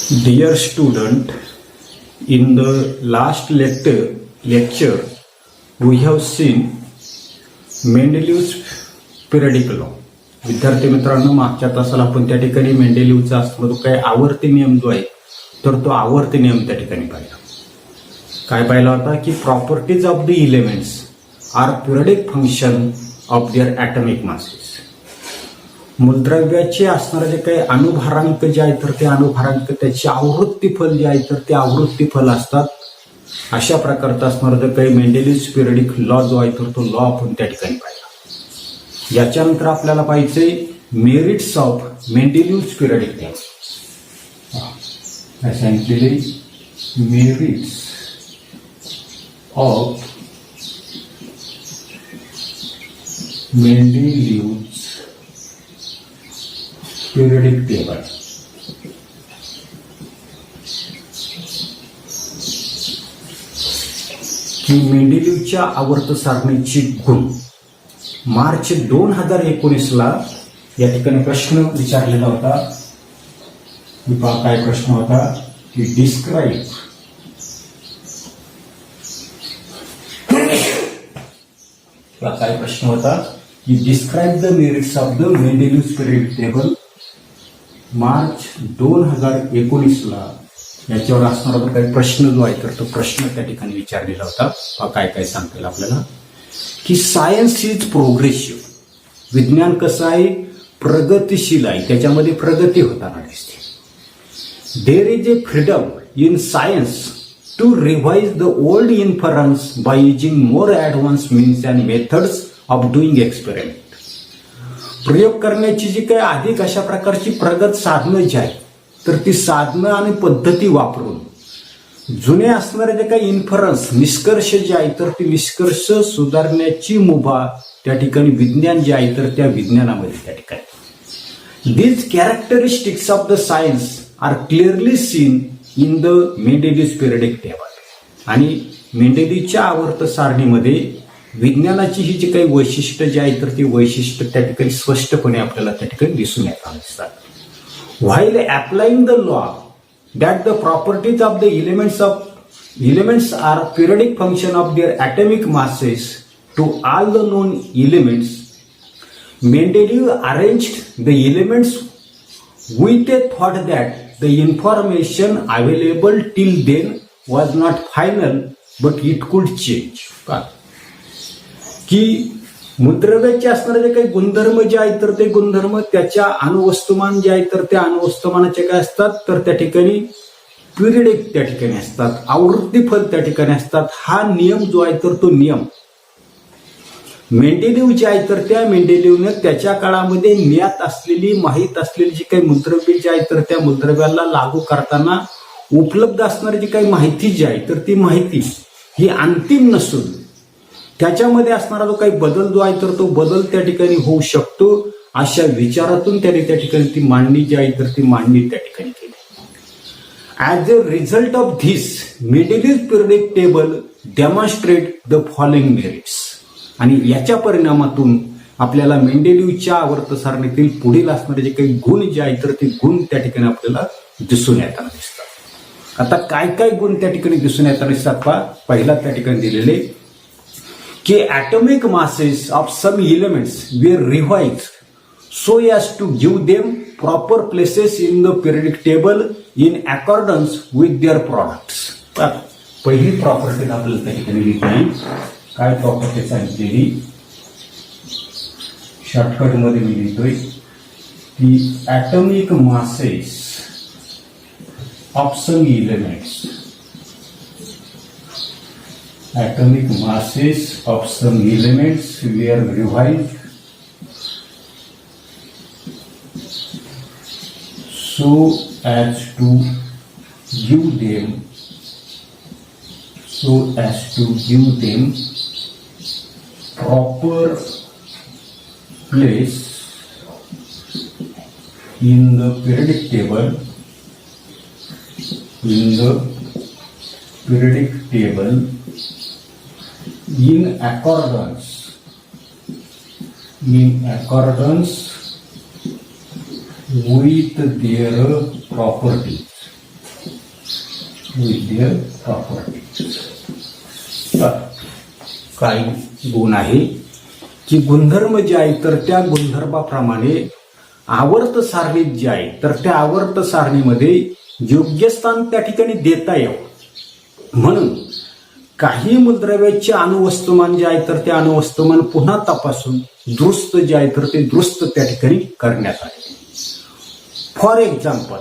Dear student, in the last lecture we have seen Mendeleev's periodic law. विद्यार्थी मित्रांनो, मागच्या तासाला आपण त्या ठिकाणी मेंडेलिव्हचा असतो तो काय आवर्ती नियम जो आहे तर तो आवर्ती नियम त्या ठिकाणी पाहिला. काय पाहिला होता की properties of the elements are periodic function of their atomic masses. मूलद्रव्याचे असणारे जे काही अणुभारांक जे आहे तर ते अणुभारांक त्याचे आवृत्ती फल जे आहे तर ते आवृत्ती फल असतात. अशा प्रकारचा असणारा जे काही मेंडेलिव्हज पिरियडिक लॉ जो आहे तर तो लॉ आपण त्या ठिकाणी पाहिला. याच्यानंतर आपल्याला पाहिजे मेरिट्स ऑफ मेंडेलिव्हज पिरियडिक टेबल. सांगितलेले मेरिट्स ऑफ मेंडेलिव्हज पिरियडिक टेबल. की मेंडेलिव्हच्या आवर्त सारणीची गुण. मार्च 2019ला या ठिकाणी प्रश्न विचारलेला होता. काय प्रश्न होता की डिस्क्राईब काय प्रश्न होता की describe the merits of the Mendeleev's periodic table. March 2019ला याच्यावर असणारा काही प्रश्न जो आहे तर तो प्रश्न त्या ठिकाणी विचारलेला होता. काय काय सांगता येईल आपल्याला की सायन्स इज प्रोग्रेसिव्ह. विज्ञान कसं आहे, प्रगतिशील आहे, त्याच्यामध्ये प्रगती होताना दिसते. There is a freedom in science to revise the old inference by using more advanced means and methods of doing experiment. प्रयोग करण्याची जी काही अधिक अशा प्रकारची प्रगत साधनं जी आहेत तर ती साधनं आणि पद्धती वापरून जुने असणारे जे काही इन्फरन्स निष्कर्ष जे आहे तर ती निष्कर्ष सुधारण्याची मुभा त्या ठिकाणी विज्ञान जे आहे तर त्या विज्ञानामध्ये त्या ठिकाणी. These characteristics of the science are clearly seen in the Mendeleev's periodic table. आणि मेंडेलिव्हच्या आवर्त सारणीमध्ये विज्ञानाची ही जी काही वैशिष्ट्य जी आहे तर ती वैशिष्ट्य त्या ठिकाणी स्पष्टपणे आपल्याला त्या ठिकाणी दिसून येतात दिसतात. While applying the law that the properties of the elements are periodic function of their atomic masses to all the known elements, Mendeleev arranged the elements with a thought that the information available till then was not final but it could change. की मूलद्रव्याचे असणारे जे काही गुणधर्म जे आहेत तर ते गुणधर्म त्याच्या अणुवस्तुमान जे आहे तर त्या अणुवस्तुमानाचे काय असतात तर त्या ठिकाणी पिरियडिक त्या ठिकाणी असतात, आवृत्ती फल त्या ठिकाणी असतात. हा नियम जो आहे तर तो नियम मेंडेलिव्ह जे आहे तर त्या मेंडेलिव्हने त्याच्या काळामध्ये ज्ञात असलेली माहीत असलेली जी काही मूलद्रव्ये जी आहे तर त्या मूलद्रव्याला लागू करताना उपलब्ध असणारी जी काही माहिती जी आहे तर ती माहिती ही अंतिम नसून त्याच्यामध्ये असणारा जो काही बदल जो आहे तर तो बदल त्या ठिकाणी होऊ शकतो. अशा विचारातून त्याने त्या ठिकाणी ती मांडणी जी आहे तर ती मांडणी त्या ठिकाणी केली. As a result of this Mendeleev's periodic table demonstrate the following merits. आणि याच्या परिणामातून आपल्याला मेंडेलिव्हच्या आवर्त सारणीतील पुढील असणारे जे काही गुण जे आहेत तर ते गुण त्या ठिकाणी आपल्याला दिसून येताना दिसतात. आता काय काय गुण त्या ठिकाणी दिसून येताना दिसतात पहिला त्या ठिकाणी दिलेले की atomic masses of some elements were revised so as to give them proper places in the periodic table in accordance with their products. पहिली प्रॉपर्टी आपल्याला त्या ठिकाणी लिहिता येईल. काय प्रॉपर्टी सांगितलेली शॉर्टकट मध्ये मी लिहितोय की atomic masses of some elements, atomic masses of some elements were revised so as to give them proper place in the periodic table in accordance with their properties. With their properties. काय गुण आहे की गुणधर्म जे आहे तर त्या गुणधर्माप्रमाणे आवर्त सारणीत जे आहे तर त्या आवर्त सारणीमध्ये योग्य स्थान त्या ठिकाणी देता यावं म्हणून काही मूलद्रव्याचे अणुवस्तुमान जे आहे तर ते अणुवस्तुमान पुन्हा तपासून दुरुस्त जे आहे तर ते दुरुस्त त्या ठिकाणी करण्यात आले. For example,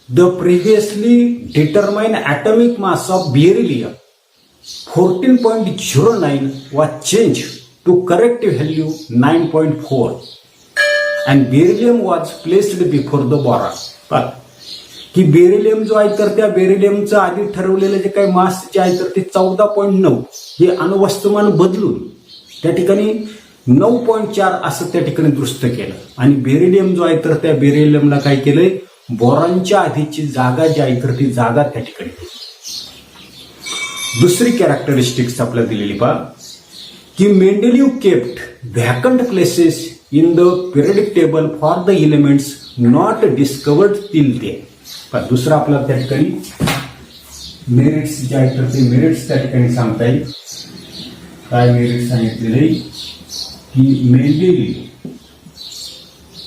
the previously determine atomic mass of beryllium 14.09 was changed to correct value 9.4 and beryllium was placed before the boron. की बेरिलियम जो आहे तर त्या बेरिलियमचं आधी ठरवलेलं जे काही मास जे आहे तर ते 14.9 हे अणुवस्तुमान बदलून त्या ठिकाणी 9.4 असं त्या ठिकाणी दुरुस्त केलं आणि बेरिलियम जो आहे तर त्या बेरिलियमला काय केलंय बोरॉनच्या आधीची जागा जी आहे तर ती जागा त्या ठिकाणी दिली. दुसरी कॅरेक्टरिस्टिक्स आपल्याला दिलेली पहा की Mendeleev kept vacant places in the periodic table for the elements not discovered till दे. दुसरा आपल्याला त्या ठिकाणी मेरिट्स जे आहेत तर ते मेरिट्स त्या ठिकाणी सांगता येईल. काय मेरिट सांगितलेले की मेंडेलिव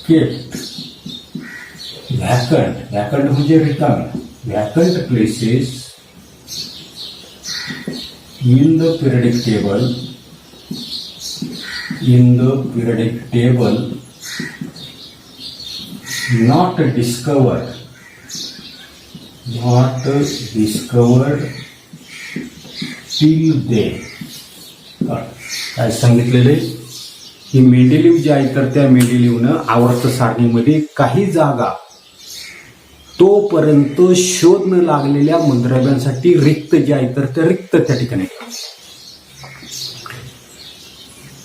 केप्ट व्हॅकंट म्हणजे रिकामी vacant places in the periodic table not discovered till then. काय सांगितलेले की मेंडेलिव जे आहे तर त्या मेंडेलिवनं आवर्त सारणीमध्ये काही जागा तोपर्यंत शोध न लागलेल्या मूलद्रव्यांसाठी रिक्त जे आहे तर ते रिक्त त्या ठिकाणी.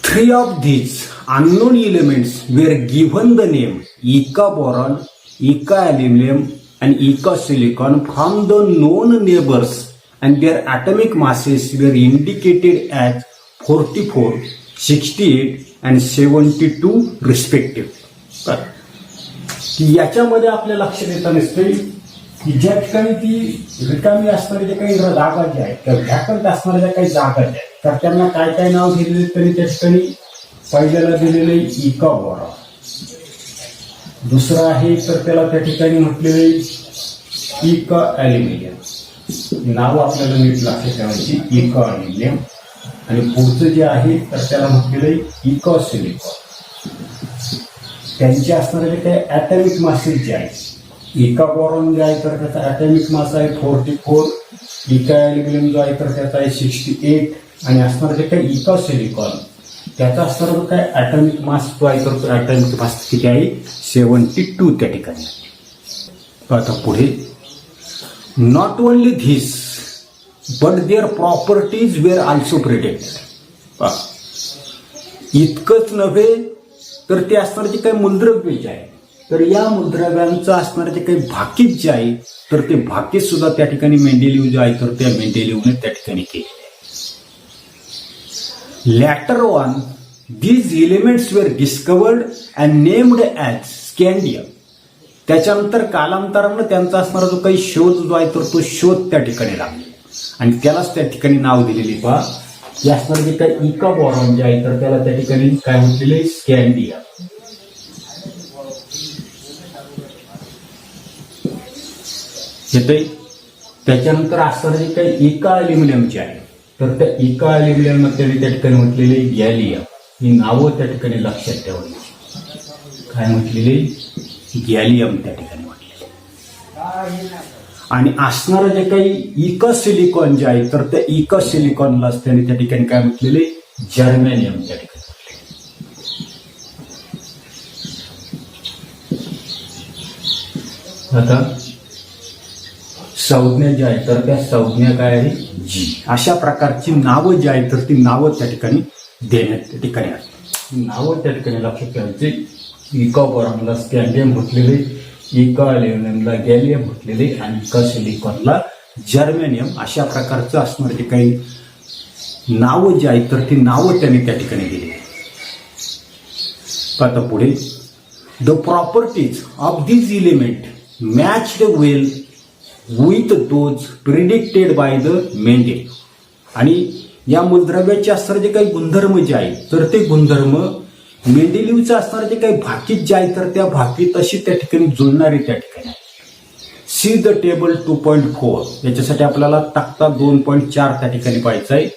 3 of these unknown elements were given the name Eka boron, Eka aluminum and Eka silicon from the known neighbors and their atomic masses were indicated as 44, 68 and 72 respectively. की याच्यामध्ये आपल्या लक्षात येत नसते की ज्या ठिकाणी ती रिकामी असणाऱ्या ज्या काही जागा ज्या आहेत त्या व्हॅकंट असणाऱ्या ज्या काही जागा ज्या आहेत तर त्यांना काय काय नाव दिलेले तरी त्या ठिकाणी पहिल्याला दिलेले इका बोरॉन, दुसरं आहे तर त्याला त्या ठिकाणी म्हटलेले इका ॲल्युमिनियम. नाव आपल्याला नीट लक्षात ठेवायची इका ॲल्युमिनियम आणि पुढचं जे आहे तर त्याला म्हटलेलं इका सिलिकॉन. त्यांचे असणारे जे काही ॲटॉमिक मासेस जे आहेत इका बोरॉन जे आहे तर त्याचा ॲटॉमिक मास आहे 44, इका ॲल्युमिनियम जो आहे तर त्याचा आहे 68 आणि असणारं जे काही इका सिलिकॉन त्याचा असणारा जो काय ॲटॉमिक मास जो आहे तर ॲटॉमिक मास किती आहे 72 त्या ठिकाणी. आता पुढे not only this but their properties were also predicted. इतकंच नव्हे तर ते असणारे जे काही मूलद्रव्य जे आहे तर या मूलद्रव्यांचं असणारे जे काही भाकीत जे आहे तर ते भाकीत सुद्धा त्या ठिकाणी मेंडेलिव जे आहे तर त्या मेंडेलिवने त्या ठिकाणी केलेले आहे. Later on these elements were discovered and named as scandium. त्याच्यानंतर कालांतरानं त्यांचा असणारा जो काही शोध जो आहे तर तो शोध त्या ठिकाणी लागला आणि त्यालाच त्या ठिकाणी नाव दिलेली पहा की असणारे जे काही इका बोरॉन जे आहे तर त्याला त्या ठिकाणी काय म्हटलेले स्कॅन्डियम. त्याच्यानंतर असणारे जे काही इका ॲल्युमिनियम जे आहे तर त्या इका ॲल्युमिनियम त्यांनी त्या ठिकाणी म्हटलेले गॅलियम. ही नावं त्या ठिकाणी लक्षात ठेवायची. काय म्हटलेले गॅलियम त्या ठिकाणी म्हटलेले. आणि असणारं जे काही इका सिलिकॉन जे आहे तर त्या इका सिलिकॉनला त्यांनी त्या ठिकाणी काय म्हटलेले जर्मेनियम त्या ठिकाणी. आता संज्ञा जी आहे तर त्या संज्ञा काय आहे जी. अशा प्रकारची नावं जी आहे तर ती नावं त्या ठिकाणी देण्यात त्या ठिकाणी आहेत. नावं त्या ठिकाणी लक्षात ठेवायचे. इका बोरॉनला स्कॅन्डियम म्हटलेले, इका ॲल्युमिनियमला गॅलियम म्हटलेले आणि इका सिलिकॉनला जर्मेनियम. अशा प्रकारचं असणारे जे काही नावं जी आहेत तर ती नावं त्यांनी त्या ठिकाणी दिली. आता पुढे the properties of this element match the well with those predicted by the Mendel. आणि या मूलद्रव्याचे असणारे जे काही गुणधर्म जे आहेत तर ते गुणधर्म मेंडेलिव्हचे असणारे जे काही भाकीत जे आहेत तर त्या भाकीत अशी त्या ठिकाणी जुळणारी त्या ठिकाणी आहे. See the table 2.4. याच्यासाठी आपल्याला तक्ता 2.4 त्या ठिकाणी पाहायचा आहे.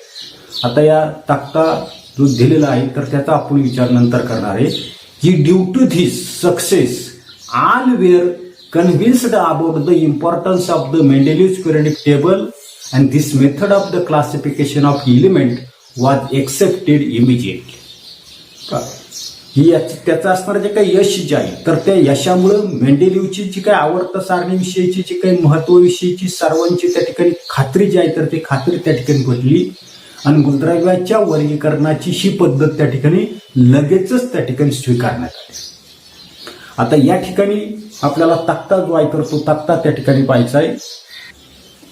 आता या तक्ता जो दिलेला आहे तर त्याचा आपण विचार नंतर करणार आहे की due to this success all were convinced about the importance of the Mendeleev's periodic table and this method of the classification of element was accepted immediately. ही त्याचं असणारं जे काही यश जे आहे तर त्या यशामुळं मेंडेलिव्हची जी काही आवर्त सारणीविषयीची जी काही महत्वाविषयीची सर्वांची त्या ठिकाणी खात्री जी आहे तर ती खात्री त्या ठिकाणी पटली आणि मूलद्रव्याच्या वर्गीकरणाची ही पद्धत त्या ठिकाणी लगेचच त्या ठिकाणी स्वीकारण्यात आली. आता या ठिकाणी आपल्याला तक्ता जो आहे तर तो तक्ता त्या ठिकाणी पाहायचा आहे.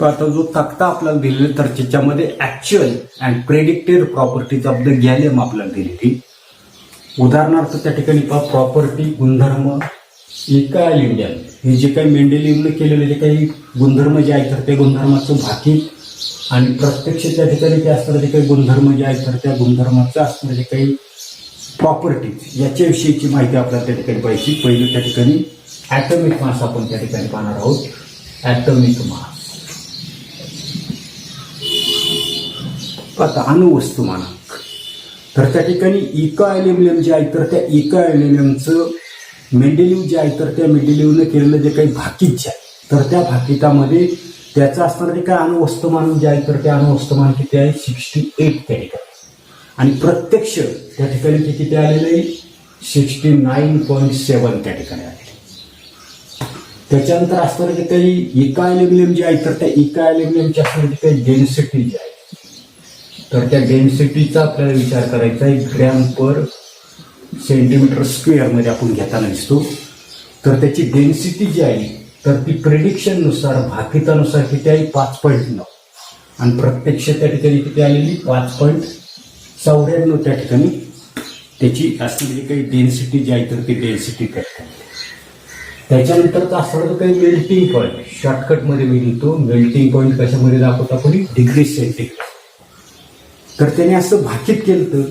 आता जो तक्ता आपल्याला दिलेला तर त्याच्यामध्ये actual and predicted properties of the gallium आपल्याला दिलेली. उदाहरणार्थ त्या ठिकाणी प्रॉपर्टी गुणधर्म इकालिंडियम हे जे काही मेंडेलिव्हने केलेले जे काही गुणधर्म जे आहेत तर ते गुणधर्माचं भाकीत आणि प्रत्यक्ष त्या ठिकाणी ते असणारे जे काही गुणधर्म जे आहेत तर त्या गुणधर्माचं असणारे जे काही प्रॉपर्टीज याच्याविषयीची माहिती आपल्याला त्या ठिकाणी पाहिजे. पहिलं त्या ठिकाणी ॲटॉमिक मास आपण त्या ठिकाणी पाहणार आहोत. ॲटॉमिक मास आता अणुवस्तुमानांक. तर त्या ठिकाणी इका ॲल्युमिनियम जे आहे तर त्या इका ॲल्युमिनियमचं मेंडेलिव्ह जे आहे तर त्या मेंडेलिव्हने केलेलं जे काही भाकीत जे आहे तर त्या भाकितामध्ये त्याचं असणारं जे काही अणुवस्तुमान जे आहे तर त्या अणुवस्तुमान किती आहे 68 त्या ठिकाणी आणि प्रत्यक्ष त्या ठिकाणी ते किती आलेलं आहे 69.7 त्या ठिकाणी आले. त्याच्यानंतर असणारं जे काही इका ॲल्युमिनियम जे आहे तर त्या इका ॲल्युमिनियमची असणारी जे काही डेन्सिटी जी आहे तर त्या डेन्सिटीचा आपल्याला विचार करायचा आहे ग्रॅम पर सेंटीमीटर स्क्वेअर मध्ये आपण घेताना दिसतो. तर त्याची डेन्सिटी जी आहे तर ती प्रेडिक्शननुसार भाकितानुसार किती आहे 5.9 आणि प्रत्यक्ष त्या ठिकाणी किती आलेली 5.94 त्या ठिकाणी त्याची असलेली काही डेन्सिटी जी आहे तर ती डेन्सिटी त्या ठिकाणी. त्याच्यानंतरचा असणारा जो काही मेल्टिंग पॉईंट शॉर्टकटमध्ये मी लिहितो. मेल्टिंग पॉईंट कशामध्ये दाखवतो आपण डिग्री सेंटीग्रेड. तर त्याने असं भाकीत केलं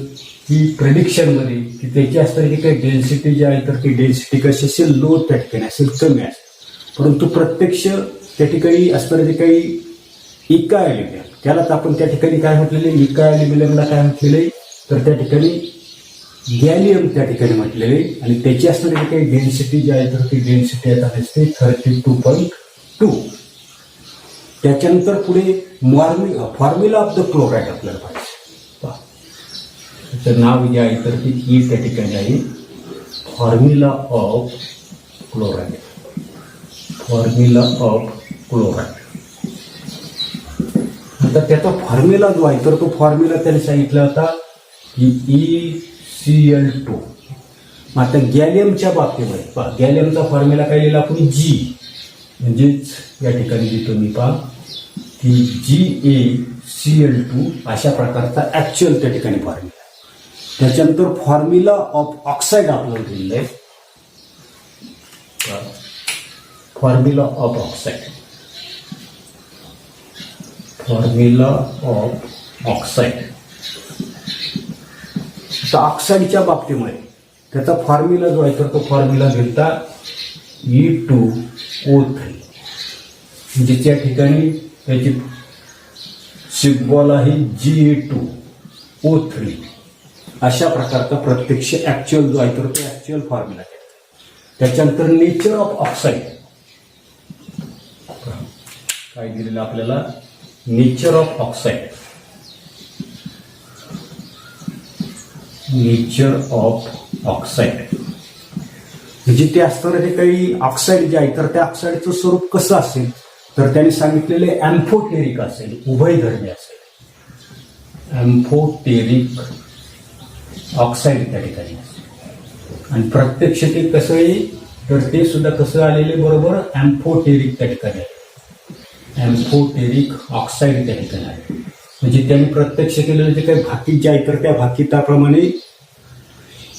की प्रेडिक्शनमध्ये की त्याची असणारी काही डेन्सिटी जी आहे तर ती डेन्सिटी कशी असेल लो त्या ठिकाणी असेल कमी असेल. परंतु प्रत्यक्ष त्या ठिकाणी असणारे जे काही इका ॲल्युमिनियम त्यालाच आपण त्या ठिकाणी काय म्हटलेलं आहे इका ॲल्युमिनियमला काय म्हटलेलं आहे तर त्या ठिकाणी गॅलियम त्या ठिकाणी म्हटलेले आणि त्याची असणारी जी काही डेन्सिटी जी आहे तर ती डेन्सिटी आता असते 32.2. त्याच्यानंतर पुढे फॉर्म्युला ऑफ द क्लोराईड आपल्याला पाहिजे. त्याचं नाव जे आहे तर ती त्या ठिकाणी आहे formula of chloride. Formula of chloride. आता त्याचा फॉर्म्युला जो आहे तर तो फॉर्म्युला त्याने सांगितला होता की ECl2. आता गॅलियमच्या बाबतीमध्ये गॅलियमचा फॉर्म्युला काय लिहिला आपण G म्हणजेच या ठिकाणी लिहितो मी की GaCl2 अशा प्रकारचा ऍक्च्युअल त्या ठिकाणी फॉर्म्युला. त्याच्यानंतर फॉर्म्युला ऑफ ऑक्साईड आपल्याला दिलेलं आहे. Formula of oxide. Formula of oxide. तर ऑक्साईडच्या बाबतीमध्ये त्याचा फॉर्म्युला जो आहे तर तो फॉर्म्युला दिलता E2O3 म्हणजे त्या ठिकाणी त्याची सिम्बॉल आहे Ga2O3. अशा प्रकारचा प्रत्यक्ष ऍक्च्युअल जो आहे तर तो ऍक्च्युअल फॉर्म्युला. त्याच्यानंतर नेचर ऑफ ऑक्साईड काय दिलेलं आपल्याला nature of oxide. Nature of oxide म्हणजे ते असणारे जे काही ऑक्साईड जे आहे तर त्या ऑक्साईडचं स्वरूप कसं असेल तर त्याने सांगितलेले अँफोटेरिक असेल उभयधर्मी असेल. अँफोटेरिक ऑक्साईड त्या ठिकाणी असेल आणि प्रत्यक्ष ते कसं आहे तर ते सुद्धा कसं आलेले बरोबर अँफोटेरिक त्या ठिकाणी आहे. अँफोटेरिक ऑक्साईड त्या ठिकाणी आहे म्हणजे त्यांनी प्रत्यक्ष केलेलं जे काही भाकीत जे आहे तर त्या भाकिताप्रमाणे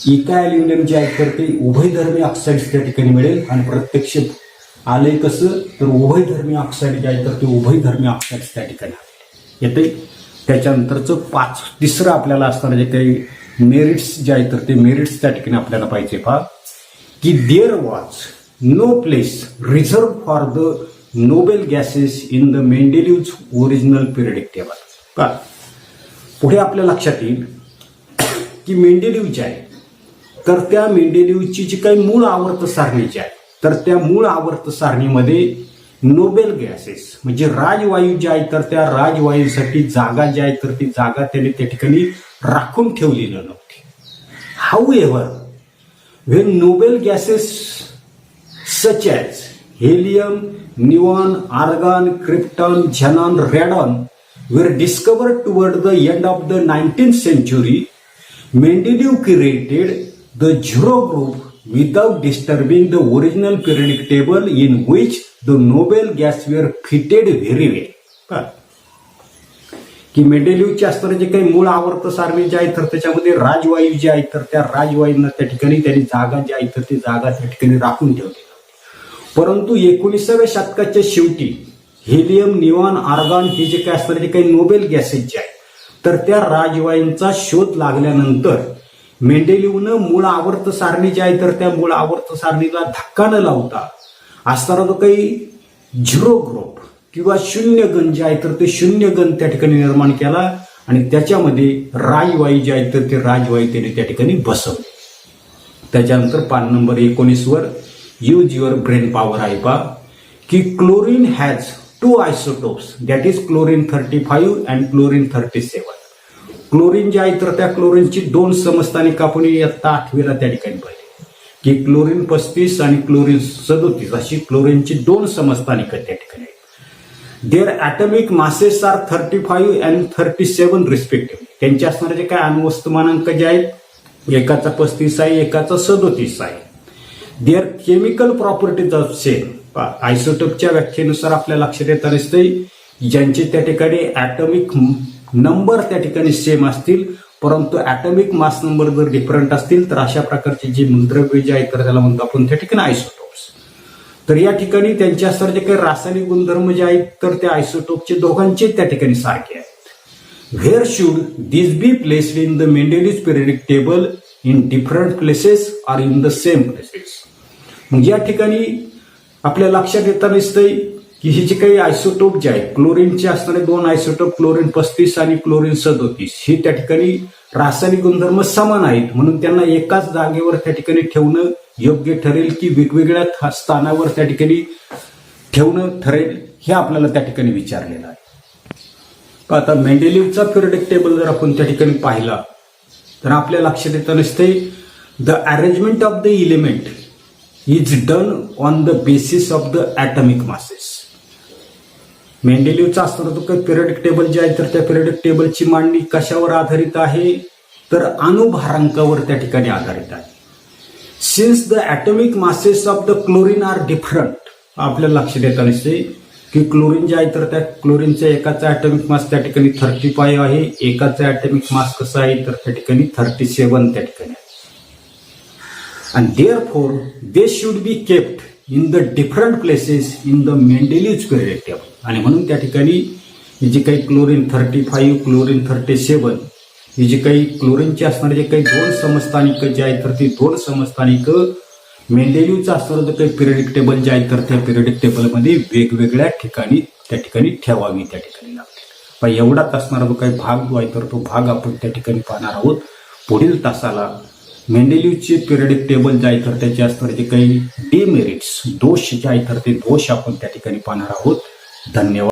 इका ॲल्युमिनियम जे आहे तर ते उभयधर्मी ऑक्साईड त्या ठिकाणी मिळेल आणि प्रत्यक्ष आलंय कसं तर उभयधर्मी ऑक्साईड जे आहे तर ते उभयधर्मी ऑक्साईड त्या ठिकाणी आलेले येते. त्याच्यानंतरचं तिसरं आपल्याला असणारं जे काही मेरिट्स जे आहे तर ते मेरिट्स त्या ठिकाणी आपल्याला पाहिजे पहा की there was no place reserve for the noble gases in the Mendeleev's original periodic table. का पुढे आपल्या लक्षात येईल की मेंडेलिव्ह जे आहे तर त्या मेंडेलिव्हची जी काही मूळ आवर्त सारणी जी आहे तर त्या मूळ आवर्त सारणीमध्ये नोबेल गॅसेस म्हणजे राजवायू जे आहे तर त्या राजवायूसाठी जागा जी आहे तर ती जागा त्याने त्या ठिकाणी राखून ठेवलेली नव्हती. How ever when Nobel gases such as helium, neon, argon, krypton, xenon, radon were discovered toward the end of the 19th century, Mendeleev created the zero group without disturbing the original periodic table in which the Nobel gas were fitted very well. की मेंडेलिव्हची असणारे जे काही मूळ आवर्त सारणी जे आहे तर त्याच्यामध्ये राजवायू जे आहे तर त्या राजवायूंना त्या ठिकाणी त्यांनी जागा जी आहे तर ती जागा त्या ठिकाणी राखून ठेवली. परंतु 19व्या शतकाच्या शेवटी हेलियम, निऑन, आर्गॉन हे जे काय असणारे जे काही नोबेल गॅसेस जे आहेत तर त्या राजवायूंचा शोध लागल्यानंतर मेंडेलिव्हनं मूळ आवर्त सारणी जी आहे तर त्या मूळ आवर्त सारणीला धक्का न लावता असणारा जो काही झिरो ग्रुप किंवा शून्य गण जे आहे तर ते शून्य गण त्या ठिकाणी निर्माण केला आणि त्याच्यामध्ये राजवायू जे आहे तर ते राजवायू त्याने त्या ठिकाणी बसवले. त्याच्यानंतर पान number 19 were use your brain power आहे पहा की chlorine has two isotopes that is chlorine 35 and chlorine 37. Chlorine जे आहे तर त्या क्लोरीनची 2 समस्थानिक आपण इयत्ता 8वीला त्या ठिकाणी पाहिली की क्लोरीन 35 आणि क्लोरीन 37 अशी क्लोरीनची 2 समस्थानिक त्या ठिकाणी आहेत. Their atomic masses are 35 and 37 respectively. त्यांचे असणारे जे काय अणुवस्तुमानांक जे आहेत एकाचा 35 आहे एकाचा 37 आहे. Their chemical properties of same आयसोटोपच्या व्याख्येनुसार आपल्या लक्षात येत असते ज्यांचे त्या ठिकाणी ॲटॉमिक नंबर त्या ठिकाणी सेम असतील परंतु ॲटॉमिक मास नंबर जर डिफरंट असतील तर अशा प्रकारचे जे मूलद्रव्य जे आहेत तर त्याला म्हणतो आपण त्या ठिकाणी आयसोटोप्स. तर या ठिकाणी त्यांच्या असणारे जे काही रासायनिक गुणधर्म जे आहेत तर त्या आयसोटोपचे दोघांचे त्या ठिकाणी सारखे आहेत. Where should this be placed in the Mendeleev periodic table in different places or in the same places. मग या ठिकाणी आपल्या लक्षात येताना दिसतंय की हे जे काही आयसोटोप जे आहे क्लोरीनचे असणारे 2 आयसोटोप क्लोरीन 35 आणि क्लोरीन 37 हे त्या ठिकाणी रासायनिक गुणधर्म समान आहेत म्हणून त्यांना एकाच जागेवर त्या ठिकाणी ठेवणं योग्य ठरेल की वेगवेगळ्या स्थानावर त्या ठिकाणी ठेवणं ठरेल हे आपल्याला त्या ठिकाणी विचारलेलं आहे. आता मेंडेलिव्हचा पिरियडिक टेबल जर आपण त्या ठिकाणी पाहिला तर आपल्या लक्षात येताना दिसते the arrangement of the element is done on the basis of the atomic masses. मेंडेलिव्हचा असणारा तो काही पिरियडिक टेबल जे आहे तर त्या पिरियडिक टेबलची मांडणी कशावर आधारित आहे तर अणुभारांकावर त्या ठिकाणी आधारित आहे. Since the atomic masses of the chlorine are different आपल्या लक्षात येताना दिसते की क्लोरीन जे आहे तर त्या क्लोरीनच्या एकाचा ॲटॉमिक मास त्या ठिकाणी 35 आहे एकाचा ॲटॉमिक मास कसा आहे तर त्या ठिकाणी 37 त्या ठिकाणी आहे. And therefore they should be kept in the different places in the Mendeleev's periodic table. आणि म्हणून त्या ठिकाणी जे काही क्लोरीन 35 क्लोरीन 37 हे जे काही क्लोरीनचे असणारे जे काही 2 समस्थानिक जे आहेत तर ती 2 समस्थानिक मेंडेलिव्हचं असणारं जे काही पिरियडिक टेबल जे आहे तर त्या पिरियडिक टेबलमध्ये वेगवेगळ्या ठिकाणी त्या ठिकाणी ठेवावी त्या ठिकाणी लागते. पण एवढाच असणारा जो काही भाग जो आहे तर तो भाग आपण त्या ठिकाणी पाहणार आहोत. पुढील तासाला मेंडेलिव्हचे पिरियडिक टेबल जे आहे तर त्याचे असणारे जे काही डिमेरिट्स दोष जे आहे तर ते दोष आपण त्या ठिकाणी पाहणार आहोत. धन्यवाद.